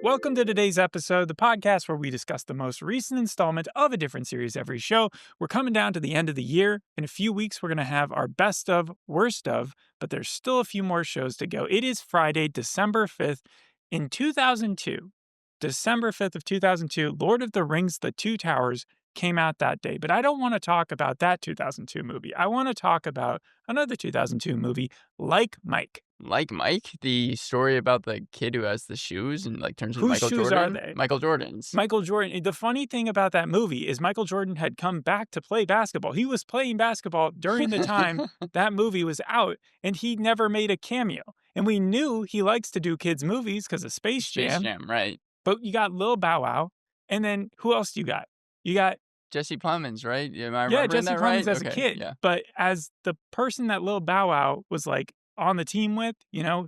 Welcome to today's episode, the podcast where we discuss the most recent installment of a different series every show. We're coming down to the end of the year. In a few weeks, we're going to have our best of, worst of, but there's still a few more shows to go. It is Friday, December 5th in 2002. December 5th of 2002, Lord of the Rings, The Two Towers came out that day. But I don't want to talk about that 2002 movie. I want to talk about another 2002 movie, Like Mike. Like Mike, the story about the kid who has the shoes and turns into Whose Michael shoes Jordan. are they? Michael Jordan's. Michael Jordan. The funny thing about that movie is Michael Jordan had come back to play basketball. He was playing basketball during the time that movie was out, and he never made a cameo. And we knew he likes to do kids' movies because of Space Jam. Space Jam, right. But you got Lil Bow Wow, and then who else do you got? You got Jesse Plemons, right? Am I yeah, remembering Jesse that Plemons right? as a kid. Yeah. But as the person that Lil Bow Wow was on the team with,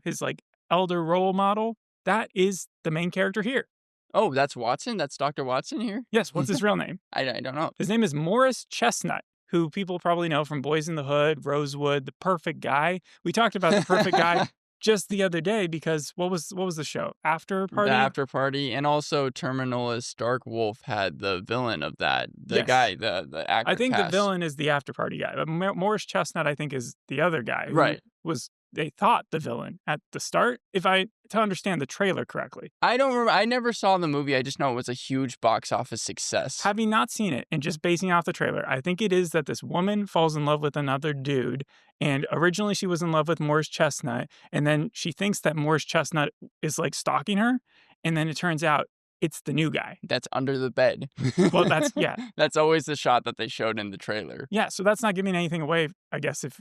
his elder role model, that is the main character here. Oh, that's Watson? That's Dr. Watson here? Yes. What's his real name? I don't know. His name is Morris Chestnut, who people probably know from Boys in the Hood, Rosewood, The Perfect Guy. We talked about The Perfect Guy just the other day because what was the show? After Party? The After Party. And also Terminalist Dark Wolf had the villain of that. The Yes. guy, the actor I think cast. the villain is the After Party guy. But Morris Chestnut, I think, is the other guy. Who Right. was they thought the villain at the start, to understand the trailer correctly. I don't remember. I never saw the movie. I just know it was a huge box office success. Having not seen it and just basing off the trailer, I think it is that this woman falls in love with another dude. And originally she was in love with Morris Chestnut. And then she thinks that Morris Chestnut is stalking her. And then it turns out it's the new guy. That's under the bed. Well, yeah. That's always the shot that they showed in the trailer. Yeah, so that's not giving anything away, I guess, if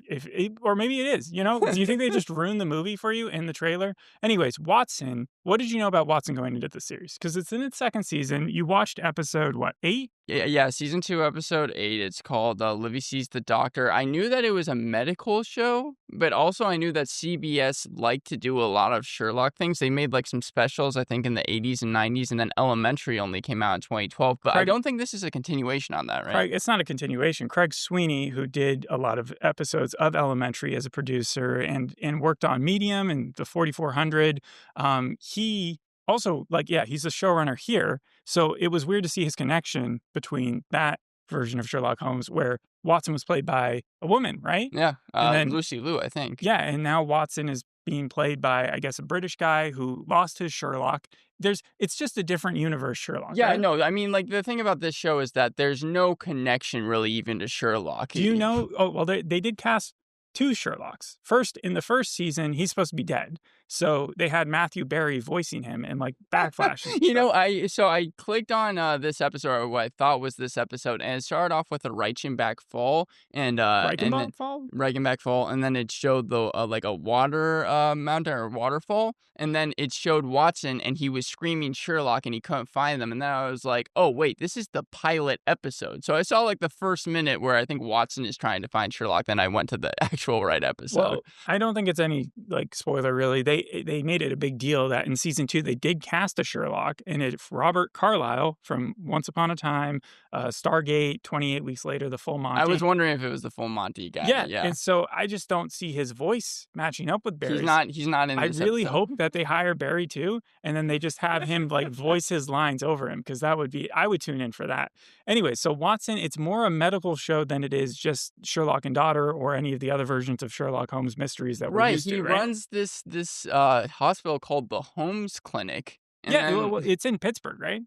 or maybe it is, Do you think they just ruined the movie for you in the trailer? Anyways, Watson, what did you know about Watson going into the series? Because it's in its second season. You watched episode, 8? Yeah, season 2, episode 8. It's called Livvy Sees the Doctor. I knew that it was a medical show, but also I knew that CBS liked to do a lot of Sherlock things. They made some specials, I think, in the 80s and 90s, and then Elementary only came out in 2012. But I don't think this is a continuation on that, right? It's not a continuation. Craig Sweeney, who did a lot of episodes of Elementary as a producer and worked on Medium and the 4400, he also, he's a showrunner here. So it was weird to see his connection between that version of Sherlock Holmes where Watson was played by a woman, right? Yeah, and then, Lucy Liu, I think. Yeah, and now Watson is being played by, I guess, a British guy who lost his Sherlock. It's just a different universe Sherlock. Yeah, right? no, I mean, the thing about this show is that there's no connection really even to Sherlock. Do you know? Oh, well, they did cast 2 Sherlocks. First, in the first season, he's supposed to be dead. So they had Matthew Berry voicing him and backflashes. I clicked on this episode, or what I thought was this episode, and it started off with a Reichenbach Fall and Reichenbach Fall, and then it showed the a water mountain or waterfall, and then it showed Watson, and he was screaming Sherlock, and he couldn't find them, and then I was like, oh wait, this is the pilot episode. So I saw the first minute where I think Watson is trying to find Sherlock, then I went to the actual right episode. Well, I don't think it's any spoiler really. They made it a big deal that in season 2 they did cast a Sherlock, and it's Robert Carlyle from Once Upon a Time, Stargate, 28 Weeks Later, The Full Monty. I was wondering if it was the Full Monty guy. Yeah. And so I just don't see his voice matching up with Barry's. He's not in this I really episode. hope that they hire Barry too, and then they just have him voice his lines over him, because I would tune in for that. Anyway, so Watson, it's more a medical show than it is just Sherlock and Daughter or any of the other versions of Sherlock Holmes mysteries that we're used to. He runs this hospital called the Holmes Clinic. Well, it's in Pittsburgh, right?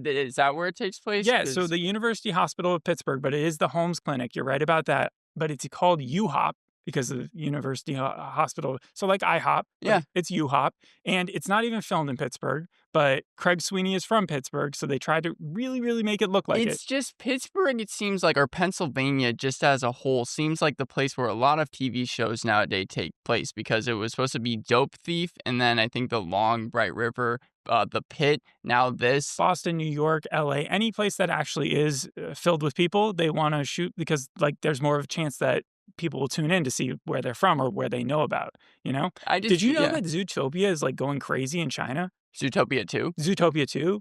Is that where it takes place? Yeah, so the University Hospital of Pittsburgh, but it is the Holmes Clinic. You're right about that. But it's called UHOP because of University Hospital. So IHOP, yeah, it's UHOP. And it's not even filmed in Pittsburgh, but Craig Sweeney is from Pittsburgh, so they tried to really, really make it look like it's just Pittsburgh, it seems or Pennsylvania just as a whole seems like the place where a lot of TV shows nowadays take place, because it was supposed to be Dope Thief, and then I think The Long Bright River, The Pit, now this. Boston, New York, LA, any place that actually is filled with people, they want to shoot because there's more of a chance that people will tune in to see where they're from or where they know about, Did you know that Zootopia is going crazy in China? Zootopia 2? Zootopia 2.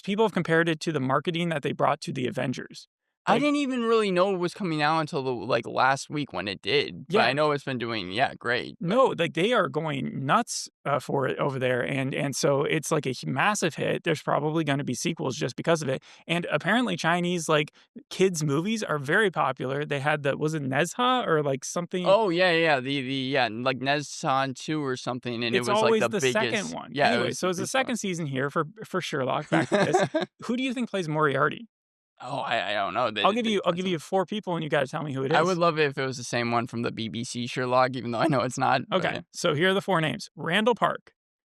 People have compared it to the marketing that they brought to the Avengers. I didn't even really know it was coming out until last week when it did. But Yeah. I know it's been doing great. But. No, like they are going nuts for it over there, and so it's like a massive hit. There's probably going to be sequels just because of it. And apparently, Chinese like kids movies are very popular. They had was it Nezha or like something? Oh yeah, like Nezhan 2 or something, and It's it was like always the the biggest. second one. Yeah, Anyway, so it's the second season here for Sherlock. Back to this. Who do you think plays Moriarty? Oh, I don't know. I'll give you 4 people, and you got to tell me who it is. I would love it if it was the same one from the BBC Sherlock, even though I know it's not. Okay, so here are the 4 names: Randall Park,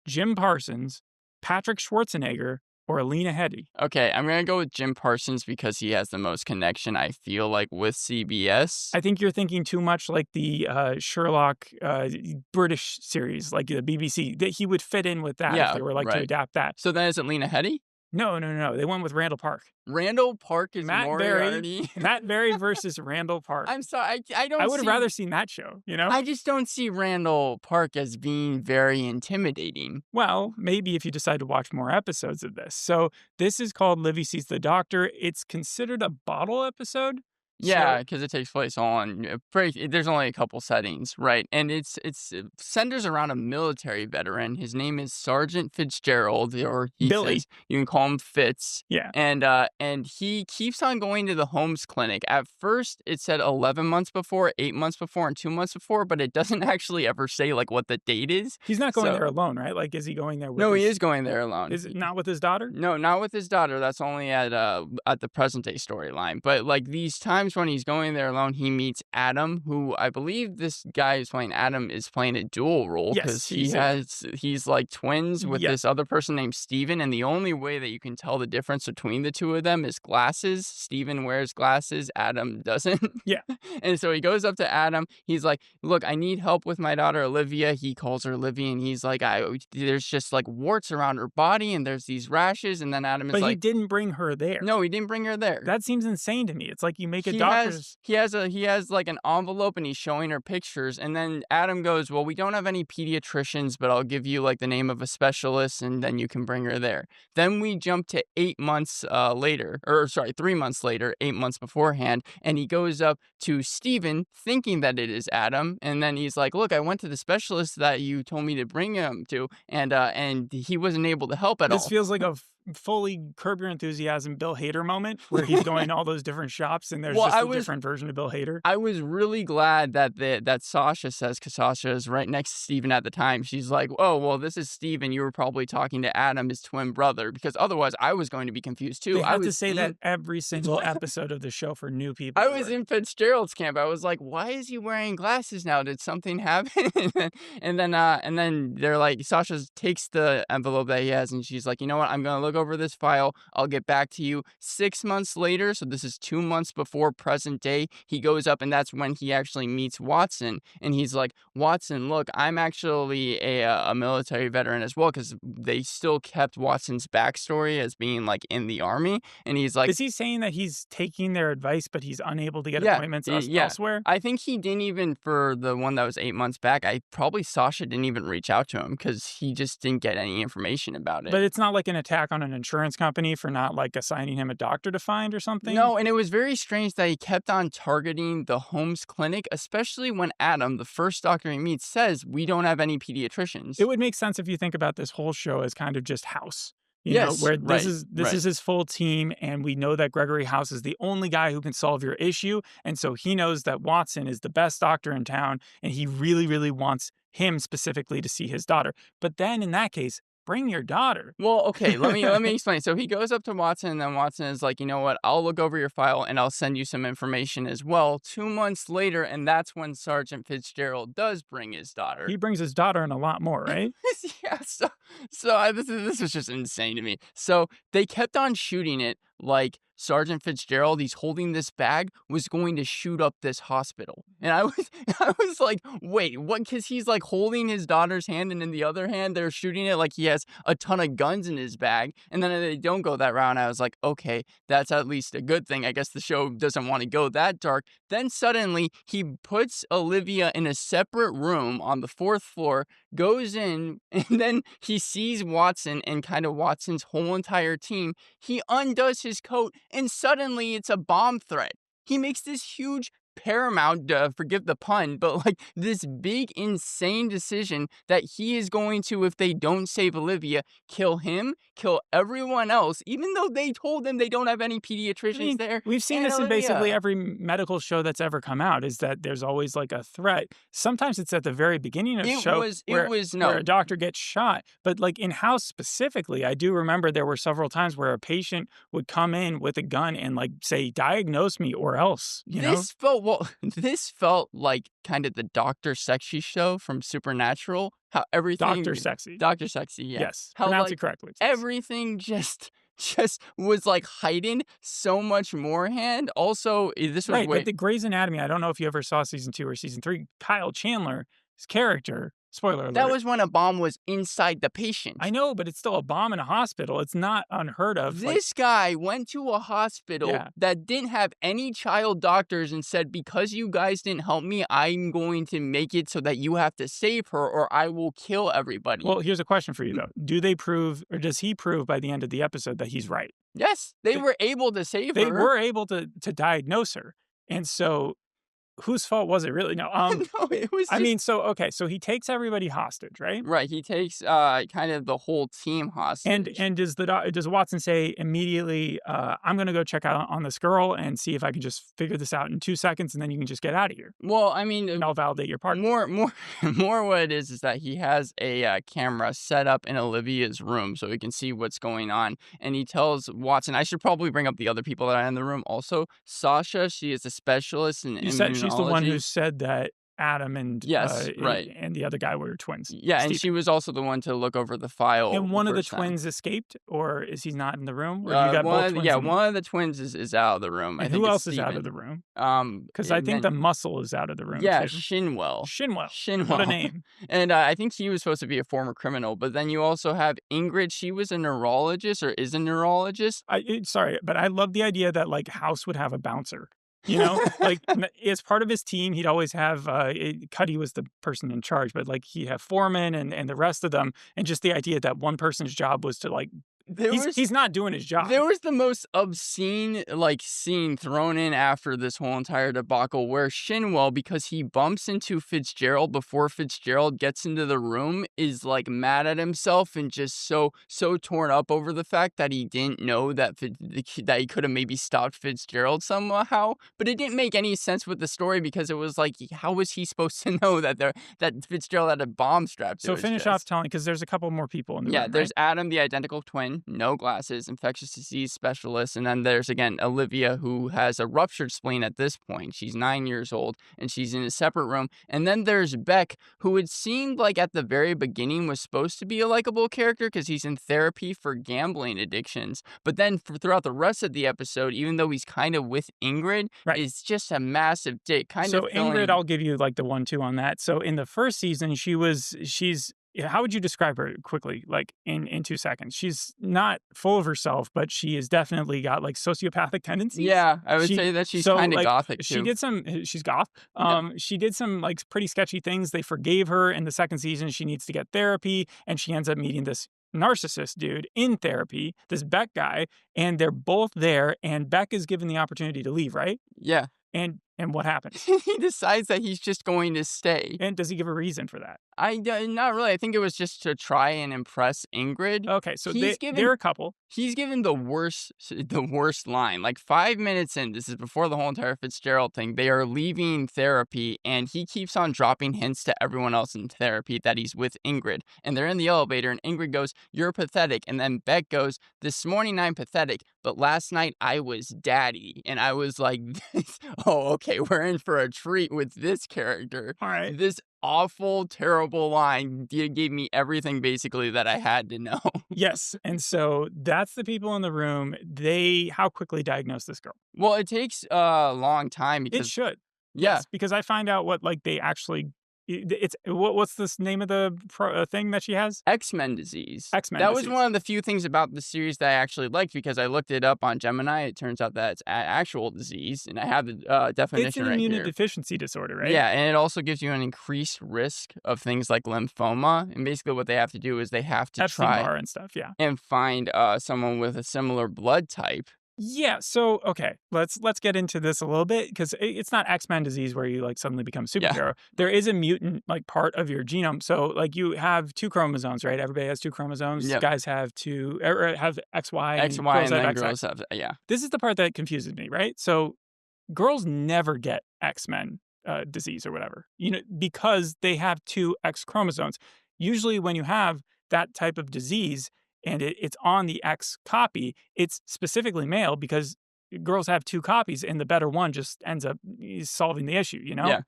Jim Parsons, Patrick Schwarzenegger, or Alina Headey. Okay, I'm gonna go with Jim Parsons because he has the most connection, I feel like, with CBS. I think you're thinking too much like the Sherlock British series, like the BBC. That he would fit in with that if they were to adapt that. So then is it Lena Headey? No. They went with Randall Park. Randall Park is Moriarty. Matt Berry versus Randall Park. I'm sorry, I don't. I would have rather seen that show. I just don't see Randall Park as being very intimidating. Well, maybe if you decide to watch more episodes of this. So this is called Livvy Sees the Doctor. It's considered a bottle episode. Yeah, because it takes place on there's only a couple settings, right? And it centers around a military veteran. His name is Sergeant Fitzgerald, or Billy. Says, you can call him Fitz. Yeah. And he keeps on going to the Holmes Clinic. At first, it said 11 months before, 8 months before, and 2 months before, but it doesn't actually ever say like what the date is. He's not going there alone, right? Like, is he going there? No, he is going there alone. Is it not with his daughter? No, not with his daughter. That's only at the present day storyline. But like these times when he's going there alone, he meets Adam, who I believe this guy who's playing Adam is playing a dual role because he's like twins with this other person named Steven, and the only way that you can tell the difference between the two of them is glasses. Steven wears glasses, Adam doesn't. Yeah. And so he goes up to Adam. He's like, "Look, I need help with my daughter Olivia." He calls her Olivia, and he's like, "There's just like warts around her body, and there's these rashes." And then Adam is like, "But he didn't bring her there." No, he didn't bring her there. That seems insane to me. It's like you make a doctor's. He has like an envelope and he's showing her pictures, and then Adam goes, "Well, we don't have any pediatricians, but I'll give you like the name of a specialist, and then you can bring her there." Then we jump to 3 months later, 8 months beforehand, and he goes up to Steven thinking that it is Adam, and then he's like, "Look, I went to the specialist that you told me to bring him to, and he wasn't able to help at all." This feels like a fully Curb Your Enthusiasm Bill Hader moment where he's going to all those different shops and there's a different version of Bill Hader. I was really glad that Sasha says, because Sasha is right next to Steven at the time. She's like, "Oh, well, this is Steven. You were probably talking to Adam, his twin brother," because otherwise I was going to be confused too. They have to say that every single episode of the show for new people. I was in Fitzgerald's camp. I was like, "Why is he wearing glasses now? Did something happen?" and then they're like, Sasha takes the envelope that he has and she's like, "You know what? I'm going to look over this file. I'll get back to you." 6 months later, so this is 2 months before present day, he goes up and that's when he actually meets Watson. And he's like, "Watson, look, I'm actually a military veteran as well," because they still kept Watson's backstory as being like in the army. And he's like, is he saying that he's taking their advice, but he's unable to get appointments elsewhere? I think he didn't even, for the one that was 8 months back, Sasha didn't even reach out to him because he just didn't get any information about it. But it's not like an attack on an insurance company for not like assigning him a doctor to find or something? No, and it was very strange that he kept on targeting the Holmes Clinic, especially when Adam, the first doctor he meets, says, "We don't have any pediatricians." It would make sense if you think about this whole show as kind of just House. You know, where this is his full team, and we know that Gregory House is the only guy who can solve your issue, and so he knows that Watson is the best doctor in town, and he really, really wants him specifically to see his daughter. But then in that case, bring your daughter. Well, okay, let me explain. So he goes up to Watson, and then Watson is like, "You know what? I'll look over your file, and I'll send you some information as well." 2 months later, and that's when Sergeant Fitzgerald does bring his daughter. He brings his daughter and a lot more, right? Yeah. This was just insane to me. So they kept on shooting it like Sergeant Fitzgerald, he's holding this bag, was going to shoot up this hospital. And I was like, wait, what? Because he's like holding his daughter's hand, and in the other hand, they're shooting it like he has a ton of guns in his bag. And then they don't go that route. And I was like, okay, that's at least a good thing. I guess the show doesn't want to go that dark. Then suddenly he puts Olivia in a separate room on the 4th floor, goes in, and then he sees Watson and kind of Watson's whole entire team. He undoes his coat, and suddenly it's a bomb threat. He makes this huge paramount, forgive the pun, but like this big, insane decision that he is going to, if they don't save Olivia, kill him, kill everyone else, even though they told them they don't have any pediatricians there. We've seen this in basically every medical show that's ever come out, is that there's always like a threat. Sometimes it's at the very beginning of the show where a doctor gets shot. But like in House specifically, I do remember there were several times where a patient would come in with a gun and like say, diagnose me or else, you know? This felt like kind of the Dr. Sexy show from Supernatural. How everything Dr. Sexy, yeah. Yes, how pronounce it correctly. Everything just was like hiding so much morehand. Also, this was but the Grey's Anatomy. I don't know if you ever saw season 2 or season 3. Kyle Chandler's character. Spoiler alert. That was when a bomb was inside the patient. I know, but it's still a bomb in a hospital. It's not unheard of. This guy went to a hospital that didn't have any child doctors and said, because you guys didn't help me, I'm going to make it so that you have to save her or I will kill everybody. Well, here's a question for you, though. Do they prove, or does he prove by the end of the episode that he's right? Yes, they were able to save her. They were able to diagnose her. And so whose fault was it really? No, no, it was. So he takes everybody hostage, right? Right, he takes kind of the whole team hostage. And does Watson say immediately, I'm going to go check out on this girl and see if I can just figure this out in 2 seconds, and then you can just get out of here? Well, I mean, and I'll validate your part. More what it is that he has a camera set up in Olivia's room so he can see what's going on, and he tells Watson. I should probably bring up the other people that are in the room. Also, Sasha, she is a specialist in immunology. She's the one who said that Adam and right, and the other guy were twins. Yeah, Steve. And she was also the one to look over the file. And one of the twins escaped, or is he not in the room? Or you got both twins one of the twins is out of the room. And I think who else is out of the room? Because I think the muscle is out of the room. Yeah, too. Shinwell. What a name! And I think he was supposed to be a former criminal. But then you also have Ingrid. She was a neurologist, or is a neurologist. Sorry, but I love the idea that like House would have a bouncer. You know, like as part of his team, he'd always have Cuddy was the person in charge, but like he'd have Foreman and the rest of them. And just the idea that one person's job was to like, he's not doing his job. There was the most obscene scene thrown in after this whole entire debacle where Shinwell, because he bumps into Fitzgerald before Fitzgerald gets into the room, is like mad at himself and just so torn up over the fact that he didn't know that he could have maybe stopped Fitzgerald somehow. But it didn't make any sense with the story because it was like, how was he supposed to know that Fitzgerald had a bomb strapped to his finish chest? Off telling, because there's a couple more people in the room. Yeah, there's right? Adam, the identical twin. No glasses, infectious disease specialist, and then there's again Olivia, who has a ruptured spleen at this point. She's 9 years old and she's in a separate room. And then there's Beck, who it seemed like at the very beginning was supposed to be a likable character because he's in therapy for gambling addictions. But then throughout the rest of the episode, even though he's kind of with Ingrid, it's just a massive dick. Ingrid, I'll give you like the 1-2 on that. So in the first season, she's how would you describe her quickly, like in 2 seconds? She's not full of herself, but she has definitely got like sociopathic tendencies. Yeah, I would say that she's kind of gothic too. She's goth. She did some like pretty sketchy things. They forgave her in the second season. She needs to get therapy, and she ends up meeting this narcissist dude in therapy, this Beck guy, and they're both there, and Beck is given the opportunity to leave, right? Yeah. And what happens? He decides that he's just going to stay. And does he give a reason for that? Not really. I think it was just to try and impress Ingrid. Okay, so they're a couple. He's given the worst line. Like 5 minutes in, this is before the whole entire Fitzgerald thing, they are leaving therapy, and he keeps on dropping hints to everyone else in therapy that he's with Ingrid. And they're in the elevator, and Ingrid goes, "You're pathetic." And then Beck goes, "This morning I'm pathetic, but last night I was daddy." And I was like, oh, okay, we're in for a treat with this character. All right. This awful, terrible line gave me everything basically that I had to know. Yes. And so that's the people in the room. How quickly diagnose this girl? Well, it takes a long time because it should. Yeah. Yes, because I find out what like they actually it's what's this name of the thing that she has? X-Men disease. X-Men That was disease. one of the few things about the series that I actually liked because I looked it up on Gemini. It turns out that it's actual disease, and I have the It's definition an right here. immunodeficiency disorder, right? Yeah, and it also gives you an increased risk of things like lymphoma. And basically, what they have to do is they have to try Epstein-Barr and stuff. Yeah. and find someone with a similar blood type. Yeah, so okay, let's get into this a little bit because it's not X-Men disease where you like suddenly become a Yeah. superhero. There is a mutant like part of your genome. So like you have 2 chromosomes, right? Everybody has 2 chromosomes. Yep. Guys have 2 or have XY and XY girls and have then XX. girls have, yeah. This is the part that confuses me, right? So girls never get X-Men disease or whatever, because they have 2 X chromosomes. Usually when you have that type of disease and it's on the X copy, it's specifically male because girls have 2 copies and the better one just ends up solving the issue, Yeah.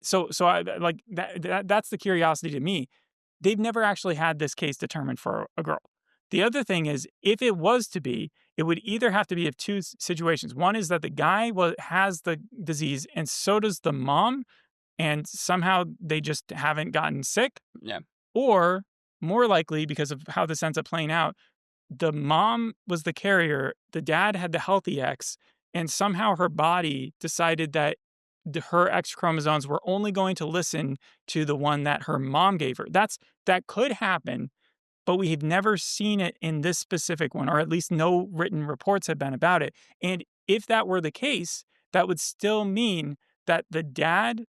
So I like that's the curiosity to me. They've never actually had this case determined for a girl. The other thing is, if it was to be, it would either have to be of 2 situations. One is that the guy has the disease and so does the mom, and somehow they just haven't gotten sick. Yeah. Or more likely, because of how this ends up playing out, the mom was the carrier, the dad had the healthy X, and somehow her body decided that her X chromosomes were only going to listen to the one that her mom gave her. That could happen, but we have never seen it in this specific one, or at least no written reports have been about it. And if that were the case, that would still mean that the dad,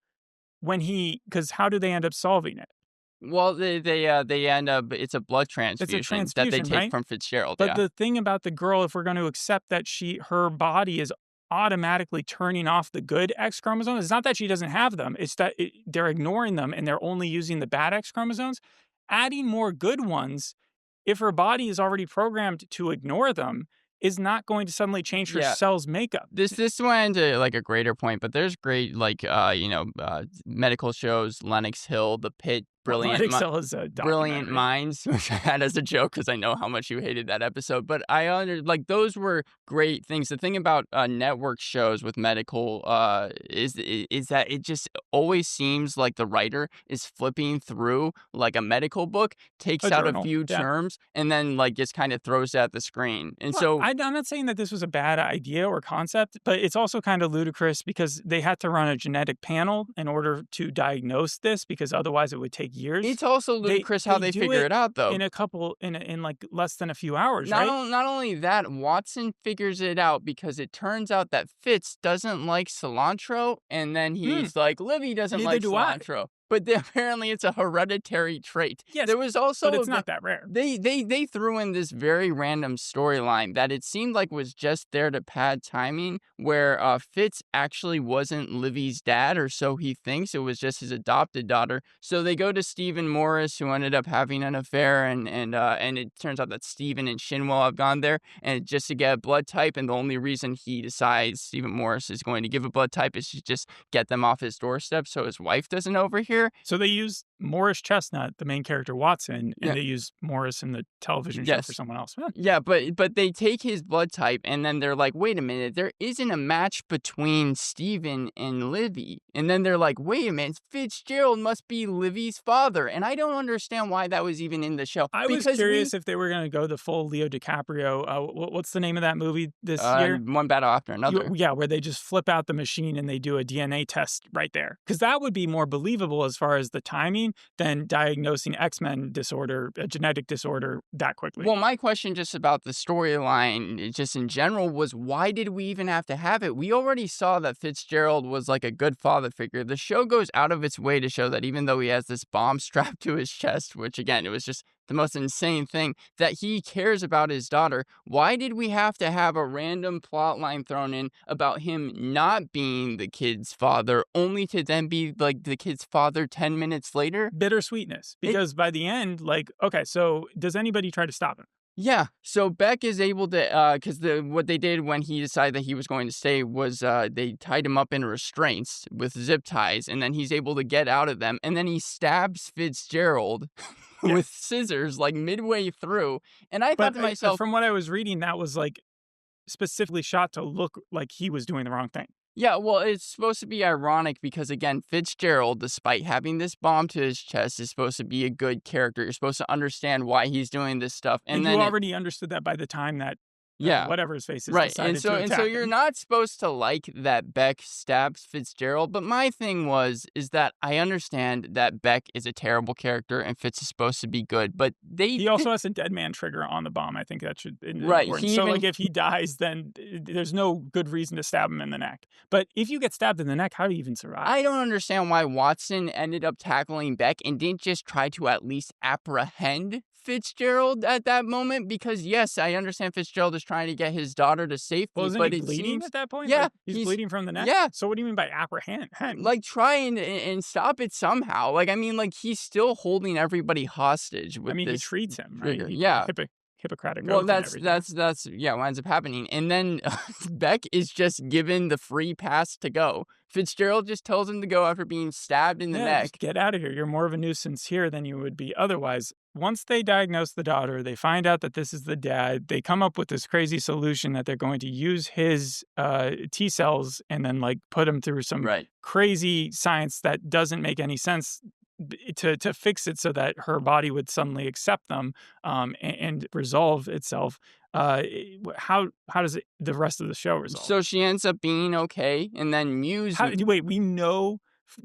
because how do they end up solving it? Well, they end up, it's a blood transfusion that they take right? from Fitzgerald. But Yeah. the thing about the girl, if we're going to accept that her body is automatically turning off the good X chromosomes, it's not that she doesn't have them. It's that they're ignoring them and they're only using the bad X chromosomes. Adding more good ones, if her body is already programmed to ignore them, is not going to suddenly change her cell's makeup. This went into like a greater point, but there's great medical shows, Lenox Hill, The Pit, Lenox Hill is a Brilliant Minds, which I had as a joke because I know how much you hated that episode. But those were great things. The thing about network shows with medical is that it just always seems like the writer is flipping through like a medical book, takes out a few terms, and then like just kind of throws it at the screen. And so I'm not saying that this was a bad idea or concept, but it's also kind of ludicrous because they had to run a genetic panel in order to diagnose this, because otherwise it would take years. It's also ludicrous how they figure it out, though. In like less than a few hours, right? Not only that, Watson figures it out because it turns out that Fitz doesn't like cilantro, and then he's like, Livvy doesn't like cilantro. But apparently it's a hereditary trait. Yes, there was also, but it's not that rare. They threw in this very random storyline that it seemed like was just there to pad timing, where Fitz actually wasn't Livvy's dad, or so he thinks. It was just his adopted daughter. So they go to Stephen Morris, who ended up having an affair, and it turns out that Stephen and Shinwell have gone there, and just to get a blood type, and the only reason he decides Stephen Morris is going to give a blood type is to just get them off his doorstep so his wife doesn't overhear. So they use Morris Chestnut, the main character Watson, and they use Morris in the television show for someone else. Yeah, but they take his blood type, and then they're like, wait a minute, there isn't a match between Stephen and Livvy. And then they're like, wait a minute, Fitzgerald must be Livvy's father. And I don't understand why that was even in the show. I was curious if they were going to go the full Leo DiCaprio. What's the name of that movie this year? One Battle After Another. Where they just flip out the machine and they do a DNA test right there. Because that would be more believable as far as the timing than diagnosing X-Men disorder, a genetic disorder, that quickly. Well, my question just about the storyline, just in general, was why did we even have to have it? We already saw that Fitzgerald was like a good father figure. The show goes out of its way to show that even though he has this bomb strapped to his chest, which again, it was just the most insane thing, that he cares about his daughter. Why did we have to have a random plot line thrown in about him not being the kid's father, only to then be like the kid's father 10 minutes later? Bittersweetness. Because by the end, okay, so does anybody try to stop him? Yeah, so Beck is able to, because what they did when he decided that he was going to stay was they tied him up in restraints with zip ties, and then he's able to get out of them, and then he stabs Fitzgerald with scissors like midway through. And I thought to myself, from what I was reading, that was like specifically shot to look like he was doing the wrong thing. Yeah, well, it's supposed to be ironic because, again, Fitzgerald, despite having this bomb to his chest, is supposed to be a good character. You're supposed to understand why he's doing this stuff. And you already understood that by the time that yeah. whatever his face is Right, decided to and so attack you're him. not supposed to like that Beck stabs Fitzgerald, but my thing is that I understand that Beck is a terrible character and Fitz is supposed to be good, but He also has a dead man trigger on the bomb. I think that should be right, important. So, like, if he dies, then there's no good reason to stab him in the neck. But if you get stabbed in the neck, how do you even survive? I don't understand why Watson ended up tackling Beck and didn't just try to at least apprehend Fitzgerald at that moment, because yes, I understand Fitzgerald is trying to get his daughter to safety, well, isn't but he it bleeding seems at that point? yeah, Like, he's bleeding from the neck. Yeah. So what do you mean by apprehend? Like try and stop it somehow. Like I mean, like he's still holding everybody hostage with he this treats him right. trigger. Yeah. Hippocratic Well, oath and everything. that's yeah, what ends up happening. And then Beck is just given the free pass to go. Fitzgerald just tells him to go after being stabbed in the neck. Just get out of here. You're more of a nuisance here than you would be otherwise. Once they diagnose the daughter, they find out that this is the dad. They come up with this crazy solution that they're going to use his T cells and then like put him through some crazy science that doesn't make any sense to fix it so that her body would suddenly accept them and resolve itself. How does the rest of the show resolve? So she ends up being okay, and then Muse. Wait, we know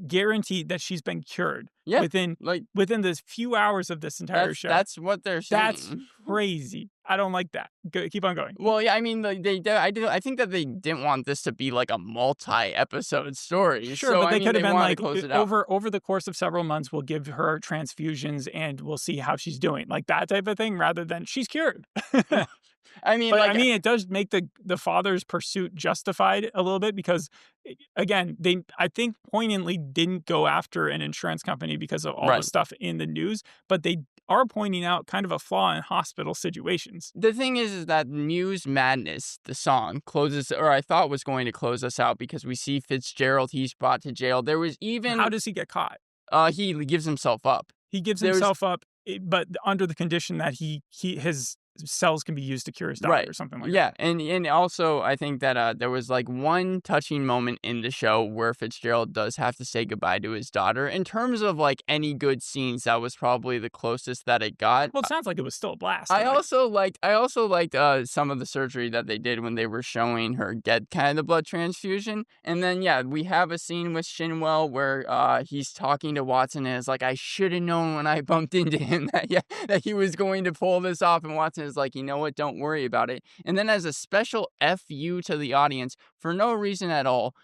guaranteed that she's been cured within the few hours of this entire show. That's what they're saying. That's crazy. I don't like that. Keep on going. Well, yeah, I mean, I think that they didn't want this to be like a multi-episode story. Sure, so, but they could have been like over the course of several months, we'll give her transfusions and we'll see how she's doing, like that type of thing, rather than she's cured. I mean, it does make the father's pursuit justified a little bit because, again, I think poignantly didn't go after an insurance company because of all the stuff in the news, but they are pointing out kind of a flaw in hospital situations. The thing is that Muse Madness, the song, closes, or I thought was going to close us out because we see Fitzgerald, he's brought to jail. There was even... How does he get caught? He gives himself up. He gives himself up, but under the condition that his cells can be used to cure his daughter or something like that. Yeah, and also I think that there was like one touching moment in the show where Fitzgerald does have to say goodbye to his daughter. In terms of like any good scenes, that was probably the closest that it got. Well, it sounds like it was still a blast. I also liked some of the surgery that they did when they were showing her get kind of the blood transfusion. And then we have a scene with Shinwell where he's talking to Watson and is like, I should have known when I bumped into him that he was going to pull this off. And Watson is like, you know what, don't worry about it. And then as a special FU to the audience, for no reason at all,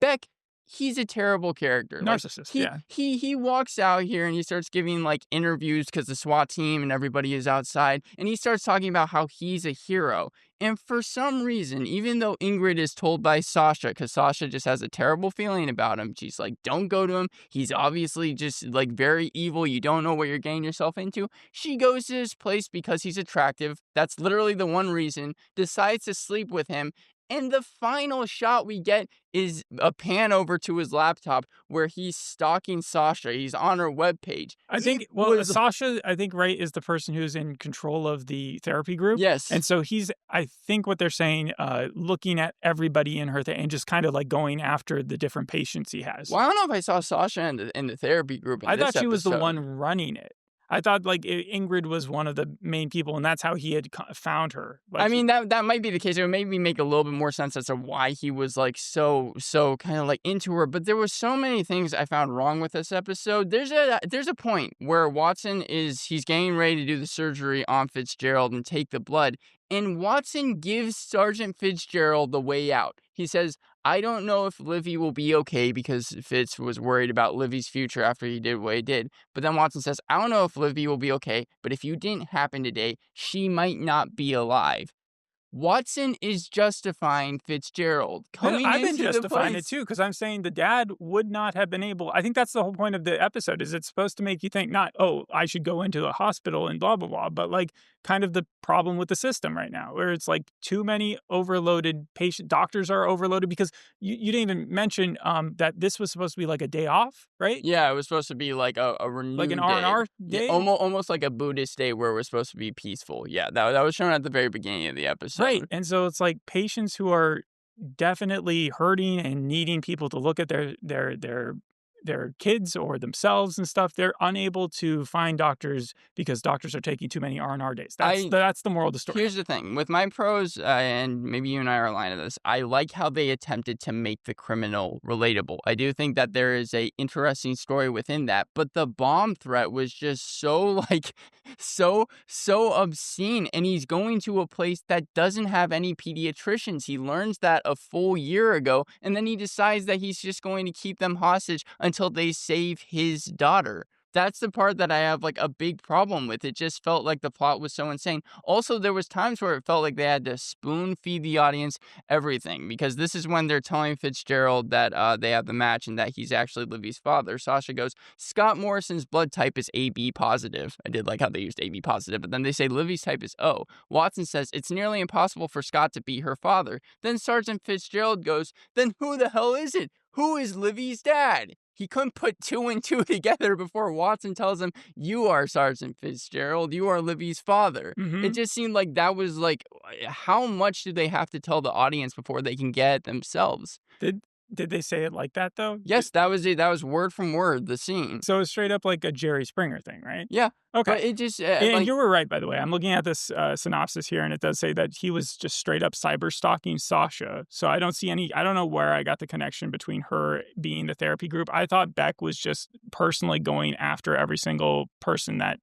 Beck, he's a terrible character. Narcissist, He walks out here and he starts giving like interviews because the SWAT team and everybody is outside. And he starts talking about how he's a hero. And for some reason, even though Ingrid is told by Sasha, because Sasha just has a terrible feeling about him, she's like, don't go to him. He's obviously just like very evil. You don't know what you're getting yourself into. She goes to his place because he's attractive. That's literally the one reason. Decides to sleep with him. And the final shot we get is a pan over to his laptop where he's stalking Sasha. He's on her webpage. Sasha, right, is the person who's in control of the therapy group. Yes. And so he's, I think what they're saying, looking at everybody in her and just kind of like going after the different patients he has. Well, I don't know if I saw Sasha in the therapy group I thought she was the one running it. I thought like Ingrid was one of the main people, and that's how he had found her. I mean, that might be the case. It would maybe make a little bit more sense as to why he was like so kind of like into her. But there were so many things I found wrong with this episode. There's a point where he's getting ready to do the surgery on Fitzgerald and take the blood, and Watson gives Sergeant Fitzgerald the way out. He says, I don't know if Livvy will be okay, because Fitz was worried about Livvy's future after he did what he did. But then Watson says, I don't know if Livvy will be okay, but if you didn't happen today, she might not be alive. Watson is justifying Fitzgerald coming I've been into justifying it too, because I'm saying the dad would not have been able. I think that's the whole point of the episode. Is it's supposed to make you think not, oh, I should go into the hospital and blah blah blah, but like kind of the problem with the system right now, where it's like too many overloaded doctors are overloaded, because you didn't even mention that this was supposed to be like a day off, right? Yeah, it was supposed to be like a renewed like an R&R day, almost like a Buddhist day where we're supposed to be peaceful. Yeah, that was shown at the very beginning of the episode. Right, and so it's like patients who are definitely hurting and needing people to look at their kids or themselves and stuff. They're unable to find doctors because doctors are taking too many R&R days. That's the moral of the story. Here's the thing. With my pros, and maybe you and I are aligned to this, I like how they attempted to make the criminal relatable. I do think that there is a interesting story within that, but the bomb threat was just so, so obscene, and he's going to a place that doesn't have any pediatricians. He learns that a full year ago, and then he decides that he's just going to keep them hostage until they save his daughter. That's the part that I have a big problem with. It just felt like the plot was so insane. Also, there was times where it felt like they had to spoon feed the audience everything, because this is when they're telling Fitzgerald that they have the match and that he's actually Livvy's father. Sasha goes, Scott Morrison's blood type is AB positive. I did like how they used AB positive, but then they say Livvy's type is O. Watson says it's nearly impossible for Scott to be her father. Then Sergeant Fitzgerald goes, then who the hell is it? Who is Livvy's dad? He couldn't put 2 and 2 together before Watson tells him, you are Sergeant Fitzgerald, you are Livvy's father. Mm-hmm. It just seemed like that was how much do they have to tell the audience before they can get it themselves? Did they say it like that, though? Yes, that was it. That was word from word, the scene. So it's straight up like a Jerry Springer thing, right? Yeah. Okay. But it just... and you were right, by the way. I'm looking at this synopsis here, and it does say that he was just straight up cyber stalking Sasha. So I don't know where I got the connection between her being the therapy group. I thought Beck was just personally going after every single person that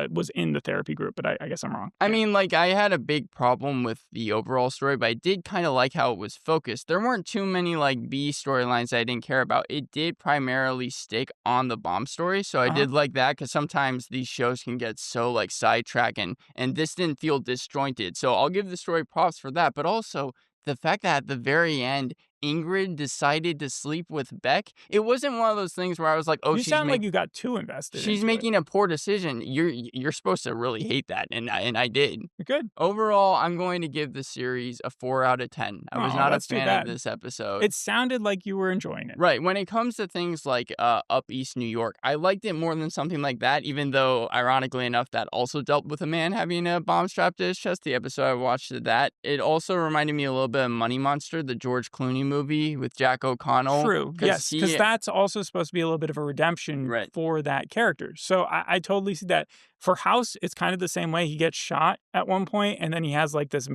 was in the therapy group, but I guess I'm wrong. I mean, I had a big problem with the overall story, but I did kind of like how it was focused. There weren't too many B storylines that I didn't care about. It did primarily stick on the bomb story, so I did like that, because sometimes these shows can get so sidetracked, and this didn't feel disjointed. So I'll give the story props for that, but also the fact that at the very end, Ingrid decided to sleep with Beck. It wasn't one of those things where I was like, "Oh, you sound like you got too invested. She's making a poor decision." You're supposed to really hate that, and I did. Good. Overall, I'm going to give the series a 4 out of 10. I was not a fan of this episode. It sounded like you were enjoying it. Right. When it comes to things like Up East New York, I liked it more than something like that, even though, ironically enough, that also dealt with a man having a bomb strapped to his chest. The episode I watched of that. It also reminded me a little bit of Money Monster, the George Clooney movie with Jack O'Connell. True. Yes, because that's also supposed to be a little bit of a redemption for that character. So I totally see that. For House, it's kind of the same way. He gets shot at one point, and then he has this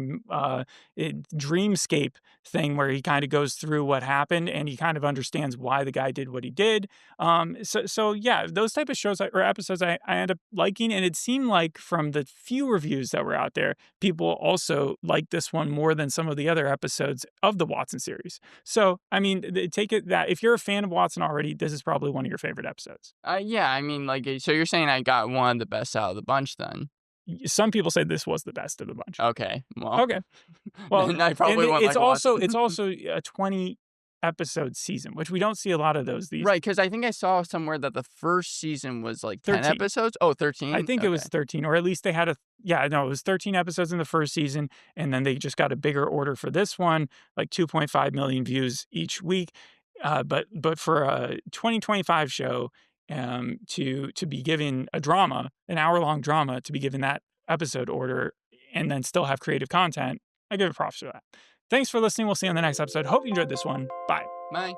dreamscape thing where he kind of goes through what happened, and he kind of understands why the guy did what he did. So yeah, those type of shows or episodes I end up liking, and it seemed like from the few reviews that were out there, people also liked this one more than some of the other episodes of the Watson series. So, I mean, take it that if you're a fan of Watson already, this is probably one of your favorite episodes. Yeah, I mean, so you're saying I got one of the best out of the bunch then? Some people say this was the best of the bunch. Okay. Well, I probably want it's also a 20 episode season, which we don't see a lot of those these. Right, because I think I saw somewhere that the first season was 10 episodes. Oh, 13? I think it was 13, or at least they had it was 13 episodes in the first season, and then they just got a bigger order for this one, 2.5 million views each week. But for a 2025 show, to be given a drama, an hour-long drama, to be given that episode order and then still have creative content, I give it props for that. Thanks for listening. We'll see you on the next episode. Hope you enjoyed this one. Bye. Bye.